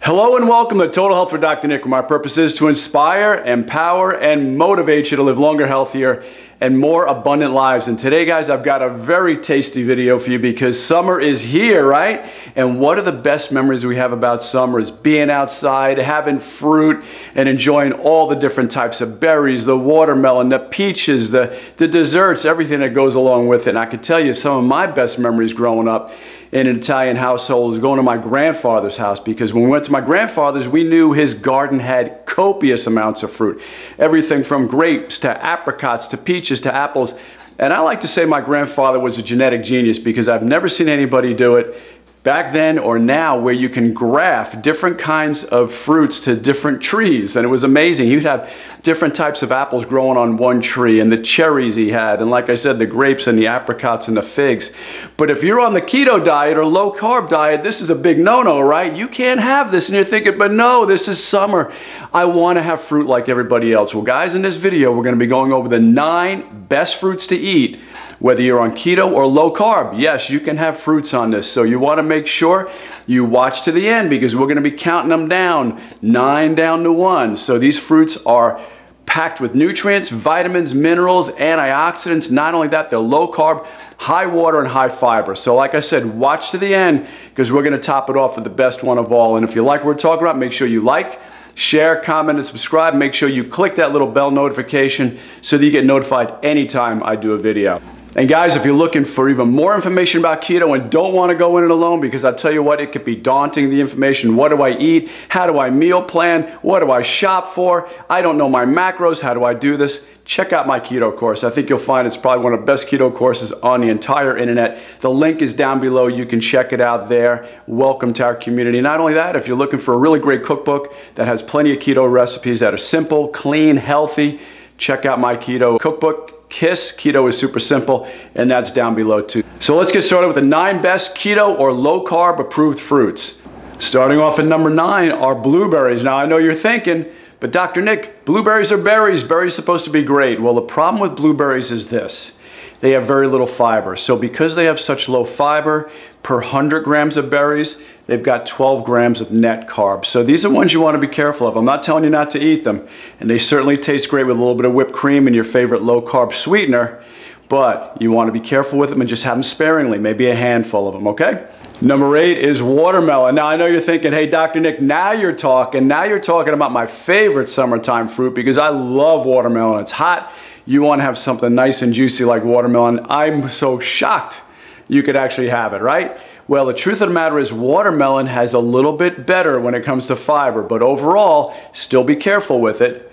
Hello and welcome to Total Health with Dr. Nick, where my purpose is to inspire, empower, and motivate you to live longer, healthier, and more abundant lives. And today, guys, I've got a very tasty video for you because summer is here, right? And what are the best memories we have about summer is being outside, having fruit, and enjoying all the different types of berries, the watermelon, the peaches, the desserts, everything that goes along with it. And I can tell you some of my best memories growing up in an Italian household is going to my grandfather's house, because when we went to my grandfather's, we knew his garden had copious amounts of fruit. Everything from grapes to apricots to peaches to apples. And I like to say my grandfather was a genetic genius, because I've never seen anybody do it back then or now where you can graft different kinds of fruits to different trees. And it was amazing. You'd have different types of apples growing on one tree, and the cherries he had, and like I said, the grapes and the apricots and the figs. But if you're on the keto diet or low carb diet, this is a big no-no, right? You can't have this. And you're thinking, but no, this is summer. I want to have fruit like everybody else. Well, guys, in this video, we're going to be going over the 9 best fruits to eat, whether you're on keto or low carb. Yes, you can have fruits on this. So you want to make sure you watch to the end, because we're going to be counting them down, 9 down to 1. So these fruits are packed with nutrients, vitamins, minerals, antioxidants. Not only that, they're low carb, high water, and high fiber. So like I said, watch to the end, because we're going to top it off with the best one of all. And if you like what we're talking about, make sure you like, share, comment, and subscribe. Make sure you click that little bell notification so that you get notified anytime I do a video. And guys, if you're looking for even more information about keto and don't want to go in it alone, because I tell you what, it could be daunting, the information. What do I eat? How do I meal plan? What do I shop for? I don't know my macros. How do I do this? Check out my keto course. I think you'll find it's probably one of the best keto courses on the entire internet. The link is down below. You can check it out there. Welcome to our community. Not only that, if you're looking for a really great cookbook that has plenty of keto recipes that are simple, clean, healthy, check out my keto cookbook. KISS, keto is super simple, and that's down below too. So let's get started with the 9 best keto or low carb approved fruits. Starting off at number 9 are blueberries. Now I know you're thinking, but Dr. Nick, blueberries are berries. Berries are supposed to be great. Well, the problem with blueberries is this. They have very little fiber. So because they have such low fiber, per 100 grams of berries, they've got 12 grams of net carbs. So these are ones you want to be careful of. I'm not telling you not to eat them. And they certainly taste great with a little bit of whipped cream and your favorite low carb sweetener. But you want to be careful with them and just have them sparingly, maybe a handful of them, okay? Number 8 is watermelon. Now I know you're thinking, hey, Dr. Nick, now you're talking about my favorite summertime fruit, because I love watermelon. It's hot. You want to have something nice and juicy like watermelon. I'm so shocked you could actually have it, right? Well, the truth of the matter is watermelon has a little bit better when it comes to fiber, but overall, still be careful with it.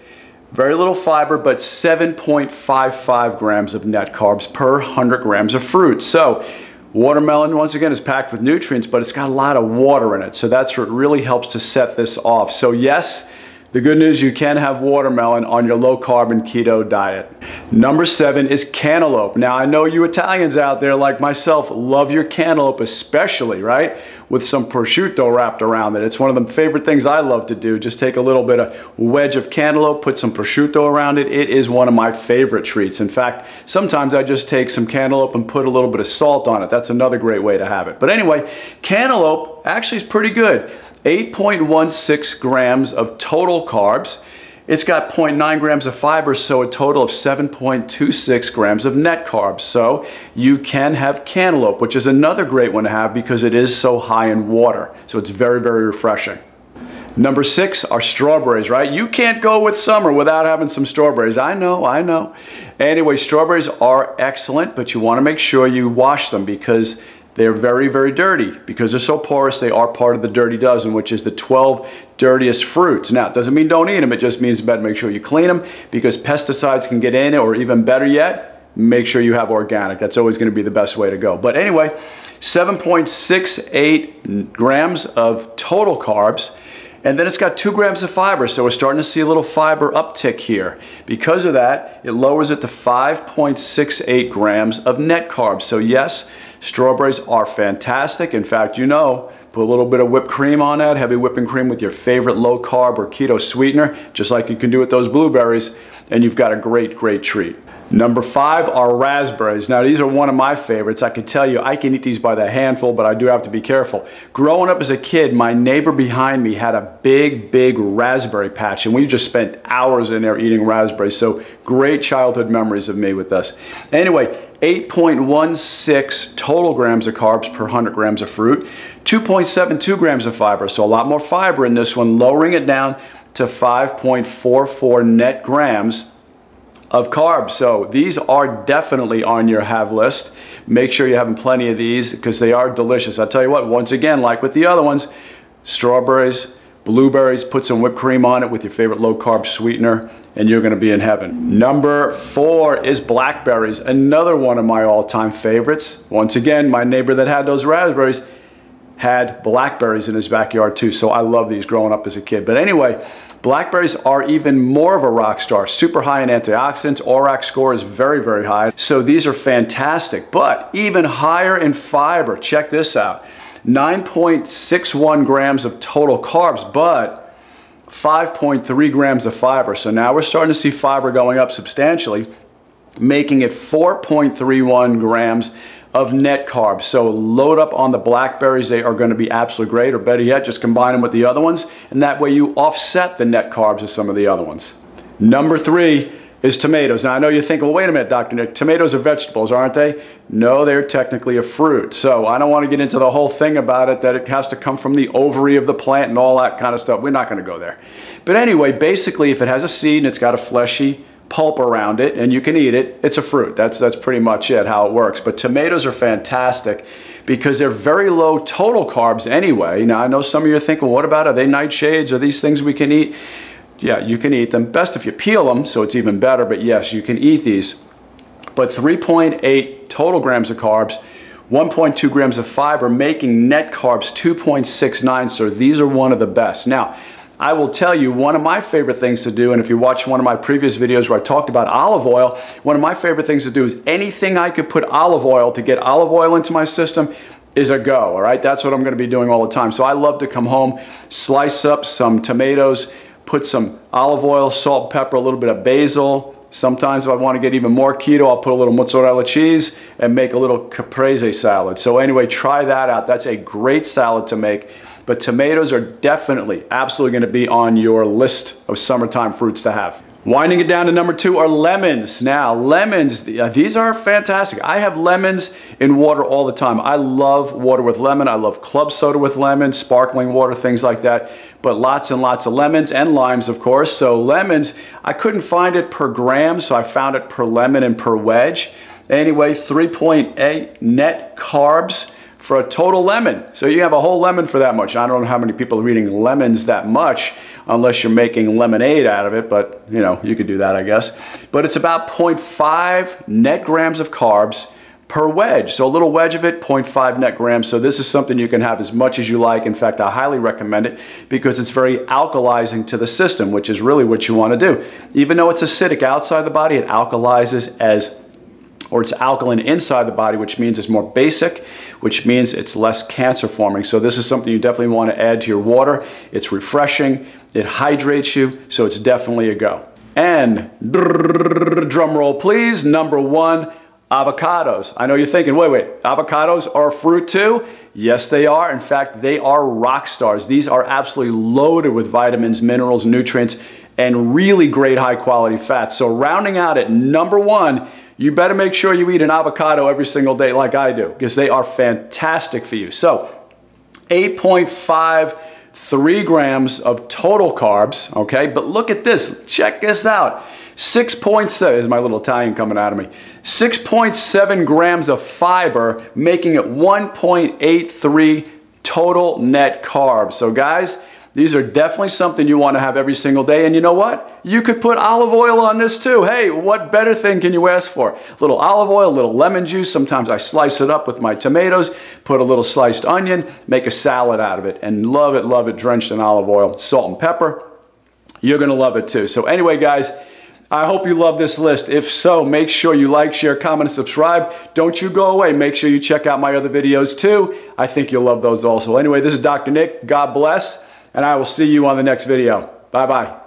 Very little fiber, but 7.55 grams of net carbs per 100 grams of fruit. So watermelon, once again, is packed with nutrients, but it's got a lot of water in it. So that's what really helps to set this off. So yes, the good news, you can have watermelon on your low carb and keto diet. Number 7 is cantaloupe. Now I know you Italians out there like myself love your cantaloupe, especially, right? With some prosciutto wrapped around it. It's one of the favorite things I love to do. Just take a little bit of wedge of cantaloupe, put some prosciutto around it. It is one of my favorite treats. In fact, sometimes I just take some cantaloupe and put a little bit of salt on it. That's another great way to have it. But anyway, cantaloupe actually is pretty good. 8.16 grams of total carbs. It's got 0.9 grams of fiber, so a total of 7.26 grams of net carbs. So you can have cantaloupe, which is another great one to have because it is so high in water. So it's very, very refreshing. Number 6 are strawberries, right? You can't go with summer without having some strawberries. I know. Anyway, strawberries are excellent, but you want to make sure you wash them, because they're very, very dirty. Because they're so porous, they are part of the dirty dozen, which is the 12 dirtiest fruits. Now, it doesn't mean don't eat them. It just means you better make sure you clean them, because pesticides can get in it, or even better yet, make sure you have organic. That's always going to be the best way to go. But anyway, 7.68 grams of total carbs. And then it's got 2 grams of fiber, so we're starting to see a little fiber uptick here. Because of that, it lowers it to 5.68 grams of net carbs. So yes, strawberries are fantastic. In fact, you know, put a little bit of whipped cream on that, heavy whipping cream with your favorite low carb or keto sweetener, just like you can do with those blueberries, and you've got a great, great treat. Number 5 are raspberries. Now these are one of my favorites. I can tell you I can eat these by the handful, but I do have to be careful. Growing up as a kid, my neighbor behind me had a big raspberry patch, and we just spent hours in there eating raspberries. So great childhood memories of me with this. Anyway, 8.16 total grams of carbs per 100 grams of fruit, 2.72 grams of fiber, so a lot more fiber in this one, lowering it down to 5.44 net grams of carbs. So these are definitely on your have list. Make sure you're having plenty of these because they are delicious. I'll tell you what, once again, like with the other ones, strawberries, blueberries, put some whipped cream on it with your favorite low carb sweetener, and you're gonna be in heaven. Number 4 is blackberries, another one of my all-time favorites. Once again, my neighbor that had those raspberries had blackberries in his backyard too, so I love these growing up as a kid. But anyway, blackberries are even more of a rock star, super high in antioxidants. ORAC score is very high, so these are fantastic, but even higher in fiber. Check this out, 9.61 grams of total carbs, but 5.3 grams of fiber. So now we're starting to see fiber going up substantially, making it 4.31 grams of net carbs. So load up on the blackberries. They are going to be absolutely great, or better yet, just combine them with the other ones, and that way you offset the net carbs of some of the other ones. Number 3 is tomatoes. Now I know you're thinking, well, wait a minute, Dr. Nick, tomatoes are vegetables, aren't they? No, they're technically a fruit. So I don't want to get into the whole thing about it, that it has to come from the ovary of the plant and all that kind of stuff. We're not going to go there. But anyway, basically, if it has a seed and it's got a fleshy pulp around it and you can eat it, it's a fruit. That's pretty much it, how it works. But tomatoes are fantastic because they're very low total carbs anyway. Now I know some of you are thinking, well, what about, are they nightshades? Are these things we can eat? Yeah, you can eat them. Best if you peel them, so it's even better, but yes, you can eat these. But 3.8 total grams of carbs, 1.2 grams of fiber, making net carbs 2.69, so these are one of the best. Now, I will tell you, one of my favorite things to do, and if you watch one of my previous videos where I talked about olive oil, one of my favorite things to do is anything I could put olive oil to get olive oil into my system is a go, all right? That's what I'm gonna be doing all the time. So I love to come home, slice up some tomatoes, put some olive oil, salt, pepper, a little bit of basil. Sometimes if I want to get even more keto, I'll put a little mozzarella cheese and make a little caprese salad. So anyway, try that out. That's a great salad to make. But tomatoes are definitely, absolutely going to be on your list of summertime fruits to have. Winding it down to number 2 are lemons. Now, lemons, these are fantastic. I have lemons in water all the time. I love water with lemon. I love club soda with lemon, sparkling water, things like that. But lots and lots of lemons and limes, of course. So lemons, I couldn't find it per gram, so I found it per lemon and per wedge. Anyway, 3.8 net carbs for a total lemon. So you have a whole lemon for that much. I don't know how many people are eating lemons that much unless you're making lemonade out of it, but you know, you could do that, I guess. But it's about 0.5 net grams of carbs per wedge. So a little wedge of it, 0.5 net grams. So this is something you can have as much as you like. In fact, I highly recommend it because it's very alkalizing to the system, which is really what you want to do. Even though it's acidic outside the body, it alkalizes it's alkaline inside the body, which means it's more basic, which means it's less cancer forming. So this is something you definitely want to add to your water. It's refreshing, it hydrates you, so it's definitely a go. And drum roll please, number 1, avocados. I know you're thinking, wait, avocados are a fruit too? Yes, they are. In fact, they are rock stars. These are absolutely loaded with vitamins, minerals, nutrients, and really great high quality fats. So rounding out at number 1, you better make sure you eat an avocado every single day like I do, because they are fantastic for you. So 8.53 grams of total carbs, okay? But look at this, check this out. 6.7, is my little Italian coming out of me. 6.7 grams of fiber, making it 1.83 total net carbs. So guys, these are definitely something you want to have every single day. And you know what? You could put olive oil on this too. Hey, what better thing can you ask for? A little olive oil, a little lemon juice. Sometimes I slice it up with my tomatoes, put a little sliced onion, make a salad out of it, and love it, drenched in olive oil, salt and pepper. You're going to love it too. So anyway, guys, I hope you love this list. If so, make sure you like, share, comment, and subscribe. Don't you go away. Make sure you check out my other videos too. I think you'll love those also. Anyway, this is Dr. Nick. God bless. And I will see you on the next video. Bye-bye.